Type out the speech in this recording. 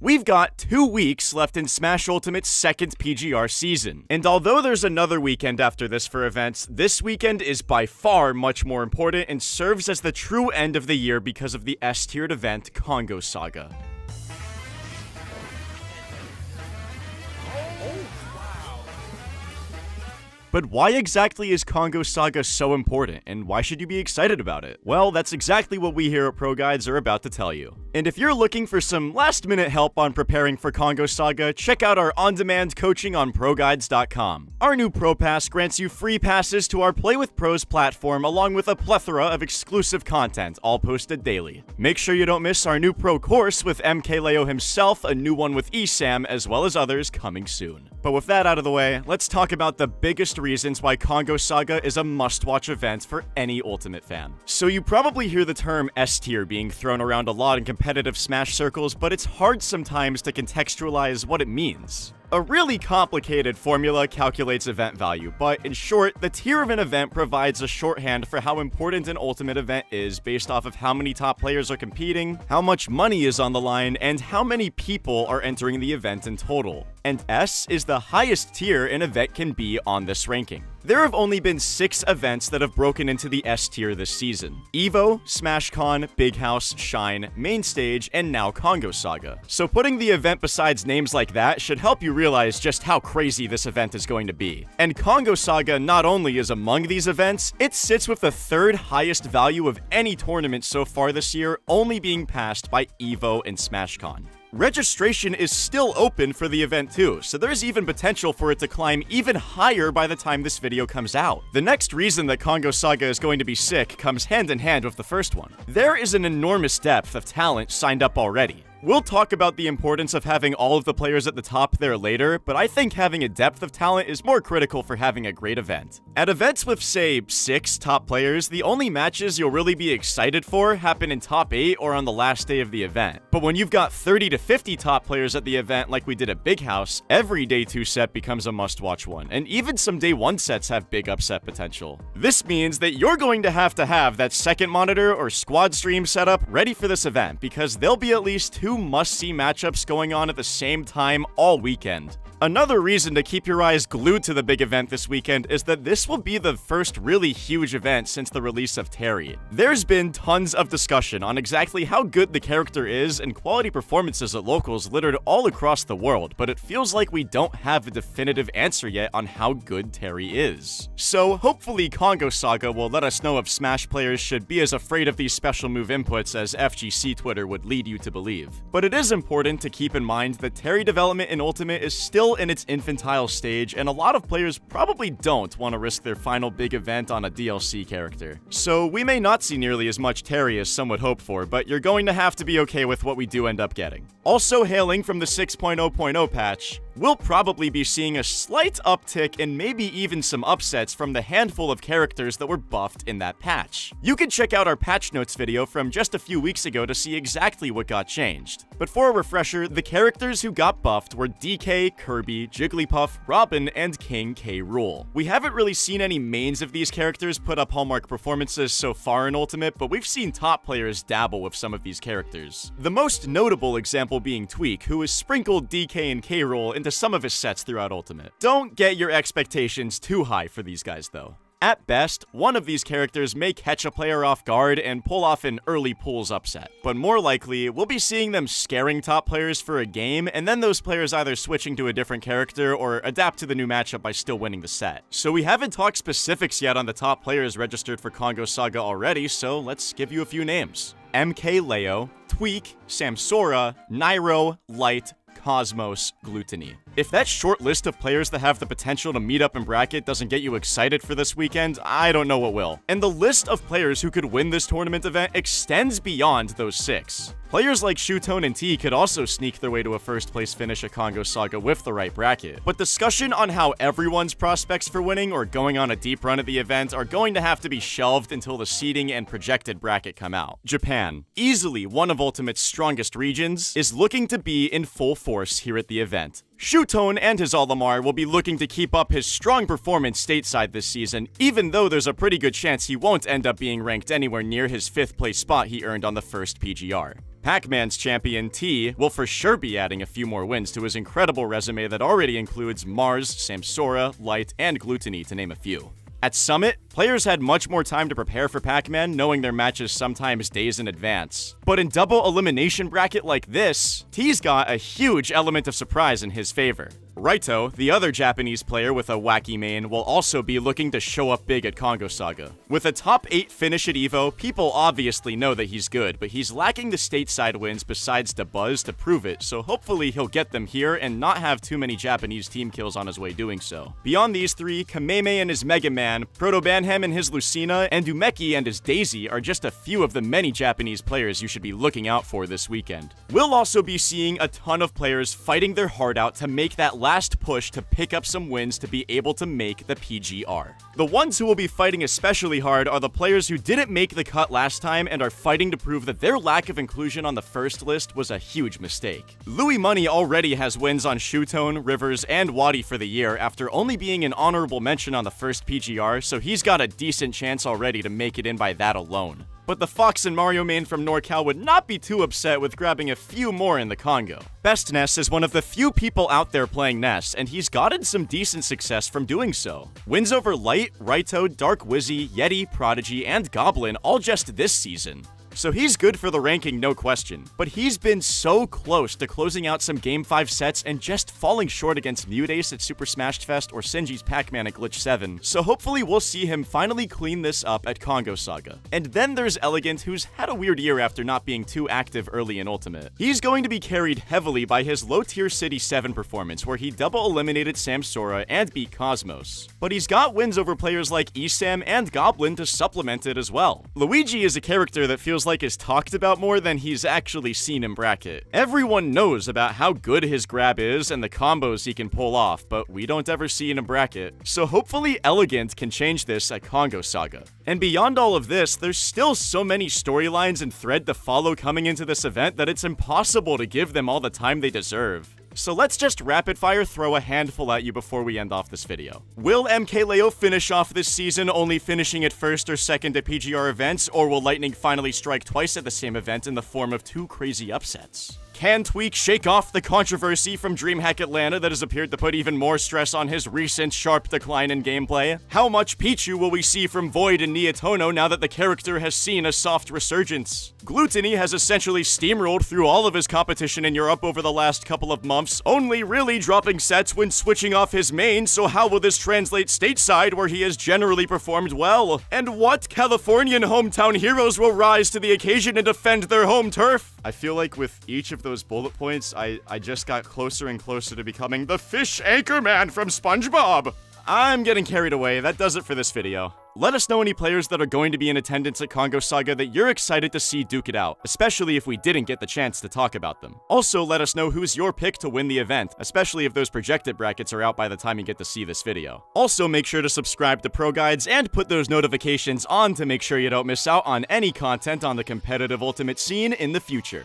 We've got 2 weeks left in Smash Ultimate's second PGR season, and although there's another weekend after this for events, this weekend is by far much more important and serves as the true end of the year because of the S-tiered event, Kongo Saga. But why exactly is Kongo Saga so important, and why should you be excited about it? Well, that's exactly what we here at Pro Guides are about to tell you. And if you're looking for some last-minute help on preparing for Kongo Saga, check out our on-demand coaching on ProGuides.com. Our new Pro Pass grants you free passes to our Play with Pros platform along with a plethora of exclusive content, all posted daily. Make sure you don't miss our new Pro course with MK Leo himself, a new one with ESAM, as well as others coming soon. But with that out of the way, let's talk about the biggest reasons why Kongo Saga is a must-watch event for any Ultimate fan. So you probably hear the term S-tier being thrown around a lot in competitive Smash circles, but it's hard sometimes to contextualize what it means. A really complicated formula calculates event value, but in short, the tier of an event provides a shorthand for how important an Ultimate event is based off of how many top players are competing, how much money is on the line, and how many people are entering the event in total. And S is the highest tier an event can be on this ranking. There have only been 6 events that have broken into the S tier this season: EVO, SmashCon, Big House, Shine, Main Stage, and now Kongo Saga. So putting the event besides names like that should help you realize just how crazy this event is going to be. And Kongo Saga not only is among these events, it sits with the 3rd highest value of any tournament so far this year, only being passed by EVO and SmashCon. Registration is still open for the event too, so there's even potential for it to climb even higher by the time this video comes out. The next reason that Kongo Saga is going to be sick comes hand in hand with the first one. There is an enormous depth of talent signed up already. We'll talk about the importance of having all of the players at the top there later, but I think having a depth of talent is more critical for having a great event. At events with, say, 6 top players, the only matches you'll really be excited for happen in top 8 or on the last day of the event. But when you've got 30 to 50 top players at the event like we did at Big House, every day 2 set becomes a must-watch one, and even some day 1 sets have big upset potential. This means that you're going to have that second monitor or squad stream setup ready for this event, because there'll be at least 2 must-see matchups going on at the same time all weekend. Another reason to keep your eyes glued to the big event this weekend is that this will be the first really huge event since the release of Terry. There's been tons of discussion on exactly how good the character is and quality performances at locals littered all across the world, but it feels like we don't have a definitive answer yet on how good Terry is. So hopefully Kongo Saga will let us know if Smash players should be as afraid of these special move inputs as FGC Twitter would lead you to believe. But it is important to keep in mind that Terry development in Ultimate is still in its infantile stage, and a lot of players probably don't want to risk their final big event on a DLC character. So we may not see nearly as much Terry as some would hope for, but you're going to have to be okay with what we do end up getting. Also hailing from the 6.0.0 patch, we'll probably be seeing a slight uptick and maybe even some upsets from the handful of characters that were buffed in that patch. You can check out our patch notes video from just a few weeks ago to see exactly what got changed. But for a refresher, the characters who got buffed were DK, Kirby, Jigglypuff, Robin, and King K. Rool. We haven't really seen any mains of these characters put up hallmark performances so far in Ultimate, but we've seen top players dabble with some of these characters. The most notable example being Tweak, who has sprinkled DK and K. Rool into some of his sets throughout Ultimate. Don't get your expectations too high for these guys though. At best, one of these characters may catch a player off guard and pull off an early pools upset. But more likely, we'll be seeing them scaring top players for a game, and then those players either switching to a different character or adapt to the new matchup by still winning the set. So we haven't talked specifics yet on the top players registered for Kongo Saga already, so let's give you a few names. MK Leo, Tweak, Samsora, Nairo, Light, Cosmos, Gluttony. If that short list of players that have the potential to meet up in bracket doesn't get you excited for this weekend, I don't know what will. And the list of players who could win this tournament event extends beyond those 6. Players like Shutone and T could also sneak their way to a first place finish at Kongo Saga with the right bracket. But discussion on how everyone's prospects for winning or going on a deep run at the event are going to have to be shelved until the seeding and projected bracket come out. Japan, easily one of Ultimate's strongest regions, is looking to be in full force here at the event. Shutone and his Olimar will be looking to keep up his strong performance stateside this season, even though there's a pretty good chance he won't end up being ranked anywhere near his 5th place spot he earned on the first PGR. Pac-Man's champion T will for sure be adding a few more wins to his incredible resume that already includes Mars, Samsora, Light, and Gluttony, to name a few. At Summit, players had much more time to prepare for Pac-Man, knowing their matches sometimes days in advance. But in double elimination bracket like this, T's got a huge element of surprise in his favor. Raito, the other Japanese player with a wacky main, will also be looking to show up big at Kongo Saga. With a top 8 finish at EVO, people obviously know that he's good, but he's lacking the stateside wins besides the buzz to prove it, so hopefully he'll get them here and not have too many Japanese team kills on his way doing so. Beyond these three, Kameme and his Mega Man, Proto-Banhem and his Lucina, and Umeki and his Daisy are just a few of the many Japanese players you should be looking out for this weekend. We'll also be seeing a ton of players fighting their heart out to make that last push to pick up some wins to be able to make the PGR. The ones who will be fighting especially hard are the players who didn't make the cut last time and are fighting to prove that their lack of inclusion on the first list was a huge mistake. Louis Money already has wins on Shootone, Rivers, and Wadi for the year after only being an honorable mention on the first PGR, so he's got a decent chance already to make it in by that alone. But the Fox and Mario main from NorCal would not be too upset with grabbing a few more in the Kongo. Best Ness is one of the few people out there playing Ness, and he's gotten some decent success from doing so. Wins over Light, Raito, Dark Wizzy, Yeti, Prodigy, and Goblin all just this season. So he's good for the ranking, no question, but he's been so close to closing out some Game 5 sets and just falling short against Mudace at Super Smash Fest or Senji's Pac-Man at Glitch 7, so hopefully we'll see him finally clean this up at Kongo Saga. And then there's Elegant, who's had a weird year after not being too active early in Ultimate. He's going to be carried heavily by his low-tier City 7 performance, where he double-eliminated Samsora and beat Cosmos. But he's got wins over players like Esam and Goblin to supplement it as well. Luigi is a character that feels like is talked about more than he's actually seen in bracket. Everyone knows about how good his grab is and the combos he can pull off, but we don't ever see in a bracket. So hopefully Elegant can change this at Kongo Saga. And beyond all of this, there's still so many storylines and thread to follow coming into this event that it's impossible to give them all the time they deserve. So let's just rapid fire throw a handful at you before we end off this video. Will MKLeo finish off this season only finishing at first or second at PGR events, or will Lightning finally strike twice at the same event in the form of 2 crazy upsets? Can Tweak shake off the controversy from DreamHack Atlanta that has appeared to put even more stress on his recent sharp decline in gameplay? How much Pichu will we see from Void and Nietono now that the character has seen a soft resurgence? Gluttony has essentially steamrolled through all of his competition in Europe over the last couple of months, only really dropping sets when switching off his main, so how will this translate stateside where he has generally performed well? And what Californian hometown heroes will rise to the occasion and defend their home turf? I feel like with each of those bullet points, I just got closer and closer to becoming the Fish Anchorman from SpongeBob. I'm getting carried away. That does it for this video. Let us know any players that are going to be in attendance at Kongo Saga that you're excited to see duke it out, especially if we didn't get the chance to talk about them. Also, let us know who's your pick to win the event, especially if those projected brackets are out by the time you get to see this video. Also, make sure to subscribe to Pro Guides and put those notifications on to make sure you don't miss out on any content on the competitive Ultimate scene in the future.